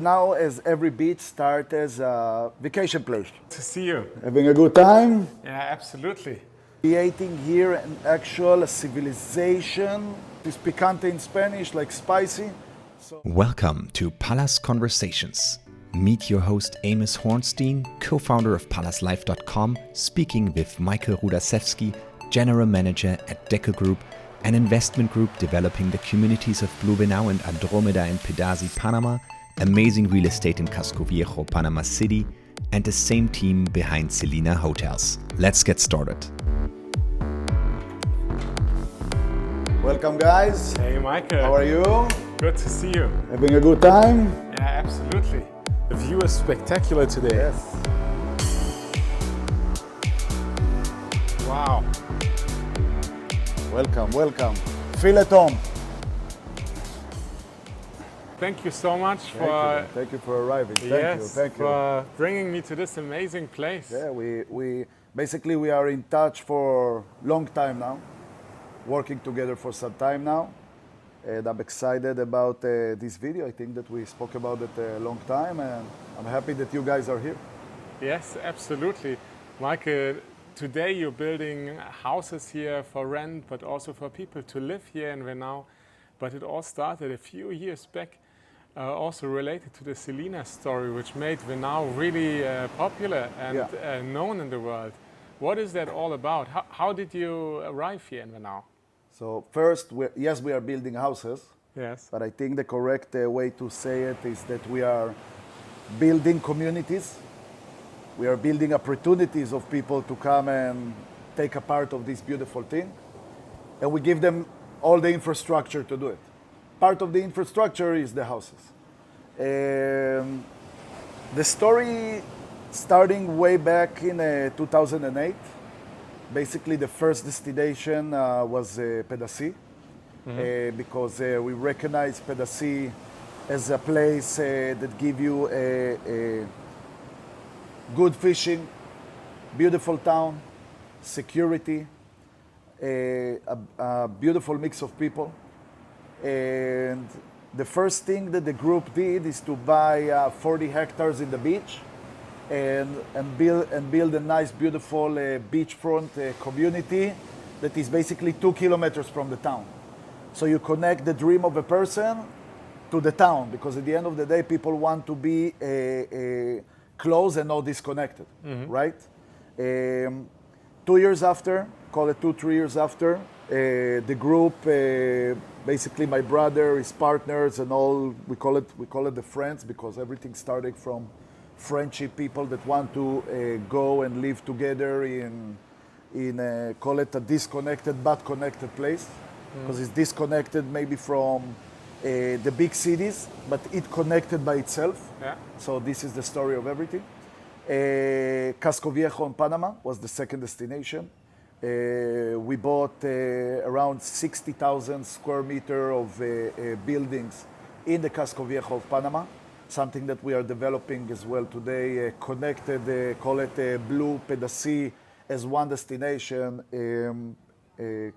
Now, as every beach starts as a vacation place. To see you. Having a good time, Yeah, absolutely. creating here an actual civilization. It's picante in Spanish, like spicy. Welcome to Pallas Conversations. Meet your host Amos Hornstein, co-founder of PallasLife.com, speaking with Michael Rudasevski, general manager at Dekel Group, an investment group developing the communities of Blue Venao and Andromeda in Pedasi, Panama, amazing real estate in Casco Viejo, Panama City, and the same team behind Selina hotels. Let's get started. Welcome, guys. Hey, Michael. How are you? Good to see you. Having a good time? Yeah, absolutely. The view is spectacular today. Yes. Wow. Welcome, welcome. Feel at home. Thank you so much for Thank you for arriving. Thank you. for bringing me to this amazing place. Yeah, we basically are in touch for a long time now, working together for some time now, and I'm excited about this video. I think that we spoke about it a long time, and I'm happy that you guys are here. Yes, absolutely. Michael, today you're building houses here for rent, but also for people to live here in Venao. But it all started a few years back, also related to the Selina story, which made Venao really popular and known in the world. What is that all about? How did you arrive here in Venao? So first, we are building houses. Yes. But I think the correct way to say it is that we are building communities. We are building opportunities of people to come and take a part of this beautiful thing. And we give them all the infrastructure to do it. Part of the infrastructure is the houses. The story starting way back in 2008. Basically, the first destination was Pedasi, because we recognize Pedasi as a place that gives you a good fishing, beautiful town, security, a beautiful mix of people. And the first thing that the group did is to buy 40 hectares in the beach and build a nice, beautiful beachfront community that is basically 2 kilometers from the town. So you connect the dream of a person to the town, because at the end of the day, people want to be close and not disconnected, right? 2 years after, call it 2-3 years after, the group, basically my brother, his partners, and all, we call it the friends, because everything started from friendship, people that want to go and live together in call it a disconnected but connected place, because it's disconnected maybe from the big cities, but it connected by itself. Yeah. So this is the story of everything. Casco Viejo in Panama was the second destination. We bought around 60,000 square meters of buildings in the Casco Viejo of Panama, something that we are developing as well today, connected, call it Blue Pedasi as one destination,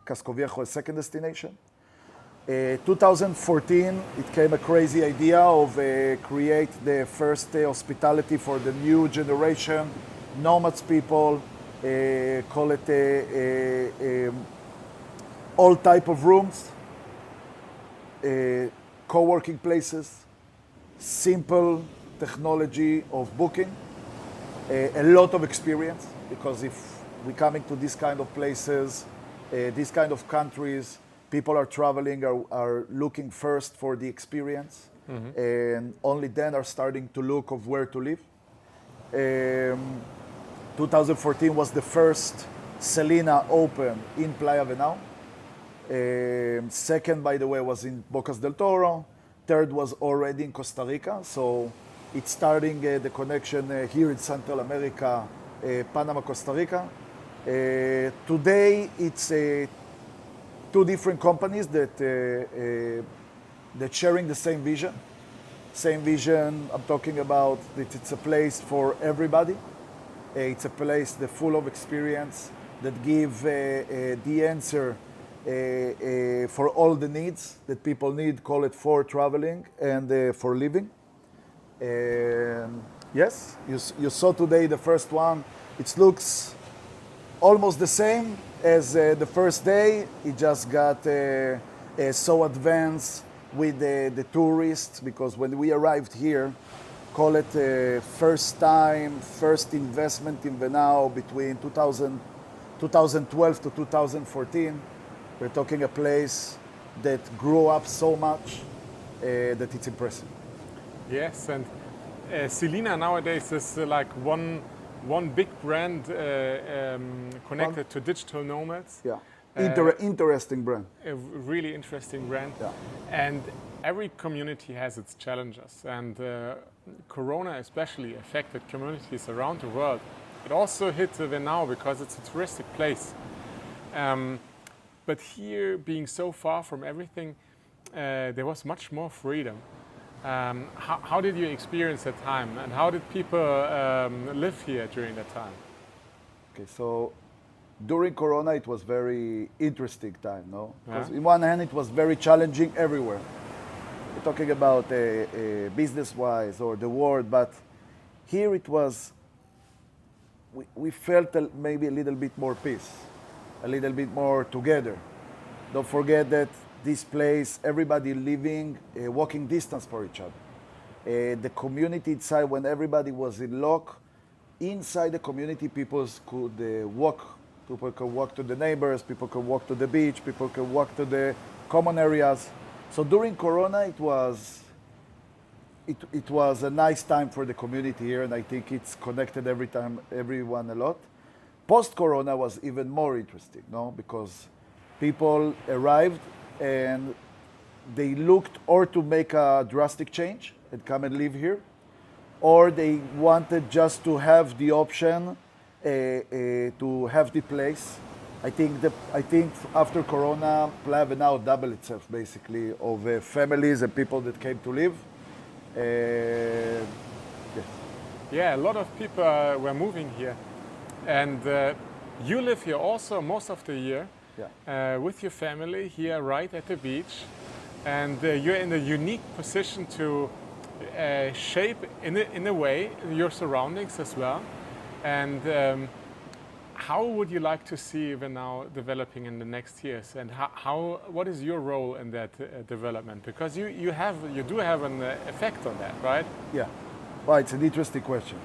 Casco Viejo as second destination. 2014, it came a crazy idea of create the first hospitality for the new generation, nomads people, call it all type of rooms, co-working places, simple technology of booking, a lot of experience, because if we're coming to these kind of places, these kind of countries, people are traveling, are looking first for the experience, and only then are starting to look of where to live. 2014 was the first Selina open in Playa Venao. Second, by the way, was in Bocas del Toro. Third was already in Costa Rica. So it's starting the connection here in Central America, Panama, Costa Rica. Today, it's two different companies that sharing the same vision. Same vision, I'm talking about that it's a place for everybody. It's a place that's full of experience that give the answer for all the needs that people need, call it for traveling and for living. And yes, you saw today the first one. It looks almost the same as the first day. It just got so advanced with the tourists, because when we arrived here, call it first time, first investment in Venao between 2012 to 2014. We're talking a place that grew up so much that it's impressive. Yes, and Selina nowadays is like one big brand connected to digital nomads. Yeah, interesting brand. A really interesting brand. Yeah. And every community has its challenges, and Corona especially affected communities around the world. It also hit Venao because it's a touristic place. But here, being so far from everything, there was much more freedom. How did you experience that time, and how did people live here during that time? Okay, so during Corona, it was very interesting time, no? Because Yeah. in one hand, it was very challenging everywhere. We're talking about business-wise or the world, but here it was, we felt maybe a little bit more peace, a little bit more together. Don't forget that this place, everybody living walking distance for each other. The community inside, when everybody was in lock, inside the community, people could walk. People could walk to the neighbors, people could walk to the beach, people could walk to the common areas. So during Corona, it was a nice time for the community here, and I think it's connected everyone a lot. Post-Corona was even more interesting, no? Because people arrived and they looked or to make a drastic change and come and live here, or they wanted just to have the option to have the place. I think after Corona, Playa Venao doubled itself basically of families and people that came to live. Yes. Yeah, a lot of people were moving here, and you live here also most of the year. Yeah. With your family here right at the beach, and you're in a unique position to shape in a way your surroundings as well. And how would you like to see Venao developing in the next years, and what is your role in that development? Because you do have an effect on that, right? Yeah. Well, it's an interesting question.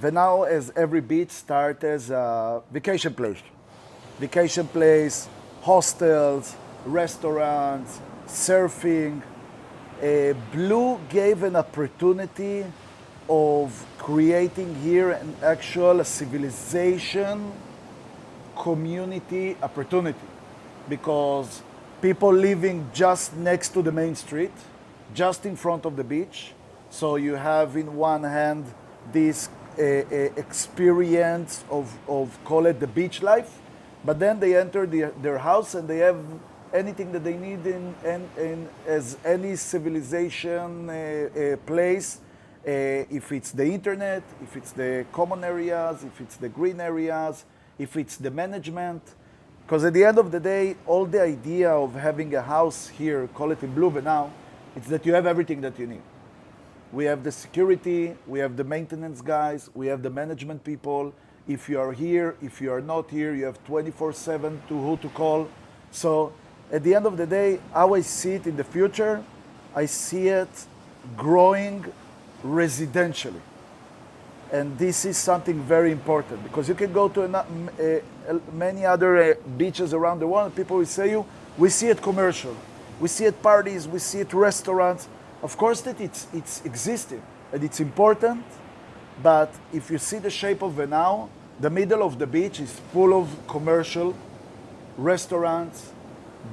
Venao, as every beach, starts as a vacation place. Vacation place, hostels, restaurants, surfing. Blue gave an opportunity of creating here an actual civilization community opportunity, because people living just next to the main street, just in front of the beach. So you have in one hand this experience of call it the beach life, but then they enter their house and they have anything that they need in as any civilization place. If it's the internet, if it's the common areas, if it's the green areas, if it's the management. Because at the end of the day, all the idea of having a house here, call it in Blue Venao, it's that you have everything that you need. We have the security, we have the maintenance guys, we have the management people. If you are here, if you are not here, you have 24/7 to who to call. So at the end of the day, how I see it in the future, I see it growing residentially. And this is something very important, because you can go to many other beaches around the world, and people will say you, we see it commercial, we see it parties, we see it restaurants. Of course that it's existing and it's important, but if you see the shape of Venao, the middle of the beach is full of commercial restaurants,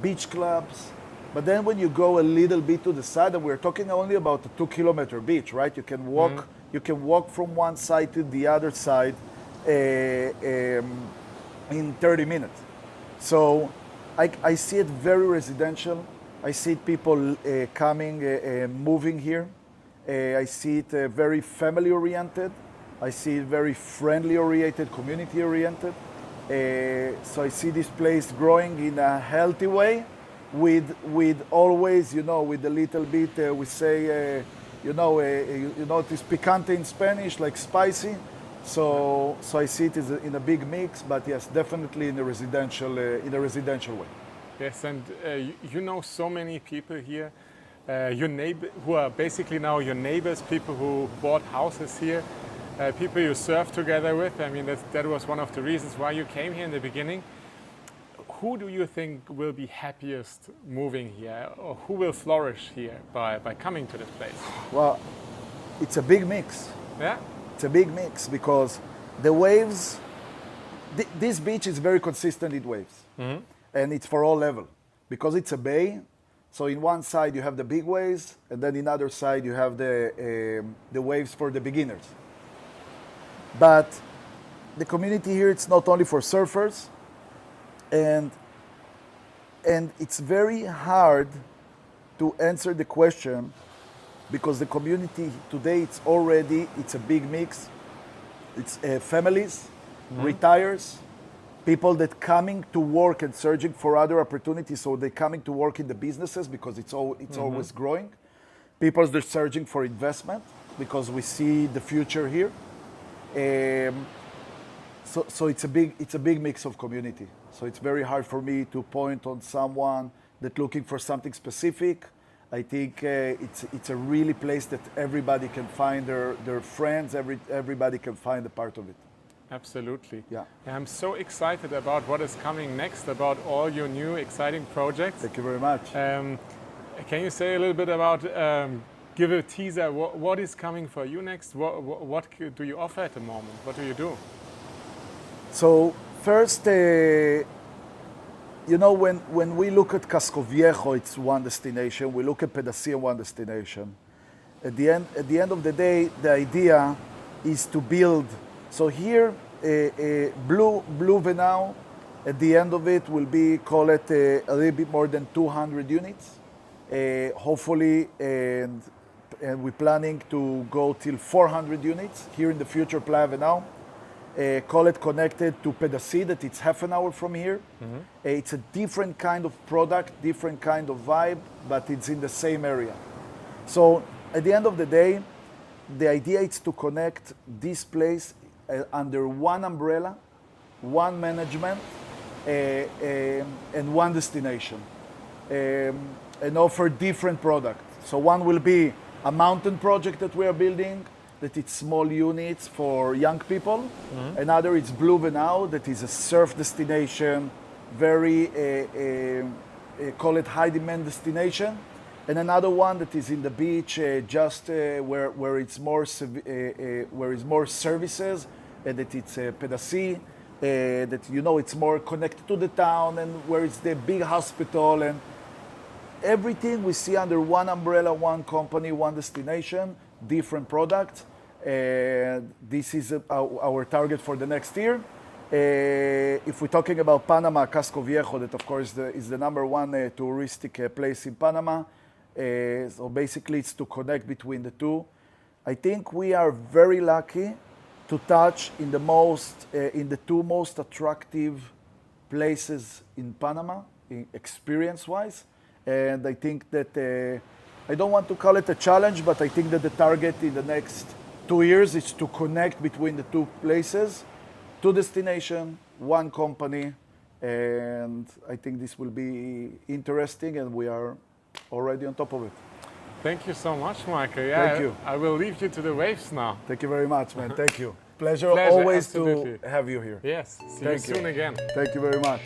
beach clubs. But then when you go a little bit to the side, and we're talking only about a 2-kilometer beach, right? You can walk. You can walk from one side to the other side in 30 minutes. So I see it very residential. I see people coming, moving here. I see it very family oriented. I see it very friendly oriented, community oriented. So I see this place growing in a healthy way, with always, with a little bit, we say, you know this picante in Spanish, like spicy. So I see it as in a big mix, but yes, definitely in a residential way. Yes, and you know so many people here, your neighbor, who are basically now your neighbors, people who bought houses here, people you served together with. I mean, that was one of the reasons why you came here in the beginning. Who do you think will be happiest moving here, or who will flourish here by coming to this place? Well, it's a big mix. Yeah? It's a big mix because the waves, this beach is very consistent in waves. Mm-hmm. And it's for all level because it's a bay. So in one side you have the big waves, and then in the other side you have the waves for the beginners. But the community here, it's not only for surfers, and it's very hard to answer the question because the community today, it's a big mix. It's families, retires, people that coming to work and searching for other opportunities, so they're coming to work in the businesses because it's always growing. People that are searching for investment because we see the future here. So it's a big mix of community. So it's very hard for me to point on someone that looking for something specific. I think it's a really place that everybody can find their friends. Everybody can find a part of it. Absolutely. Yeah. I'm so excited about what is coming next, about all your new exciting projects. Thank you very much. Can you say a little bit about, give a teaser, what is coming for you next? What do you offer at the moment? What do you do? So first, when we look at Casco Viejo, it's one destination. We look at Pedasí, one destination. At the end of the day, the idea is to build. So here, Blue Venao, at the end of it will be, call it a little bit more than 200 units, hopefully, and we're planning to go till 400 units here in the future, Playa Venao. Call it connected to Pedasí, that it's half an hour from here. Mm-hmm. It's a different kind of product, different kind of vibe, but it's in the same area. So at the end of the day, the idea is to connect this place under one umbrella, one management, and one destination, and offer different products. So one will be a mountain project that we are building, that it's small units for young people. Mm-hmm. Another is Blue Venao, that is a surf destination, very, call it high demand destination. And another one that is in the beach, where it's more services, and that it's Pedasí, that it's more connected to the town, and where it's the big hospital, and everything we see under one umbrella, one company, one destination, different products. This is our target for the next year. If we're talking about Panama, Casco Viejo, that of course is the number one touristic place in Panama. So basically it's to connect between the two. I think we are very lucky to touch in the two most attractive places in Panama, experience-wise. And I think that, I don't want to call it a challenge, but I think that the target in the next 2 years is to connect between the two places, two destinations, one company, and I think this will be interesting, and we are already on top of it. Thank you so much, Michael. Yeah, thank you. I will leave you to the waves now. Thank you very much, man. Thank you. Pleasure always absolutely. To have you here. Yes. See you soon again. Thank you very much.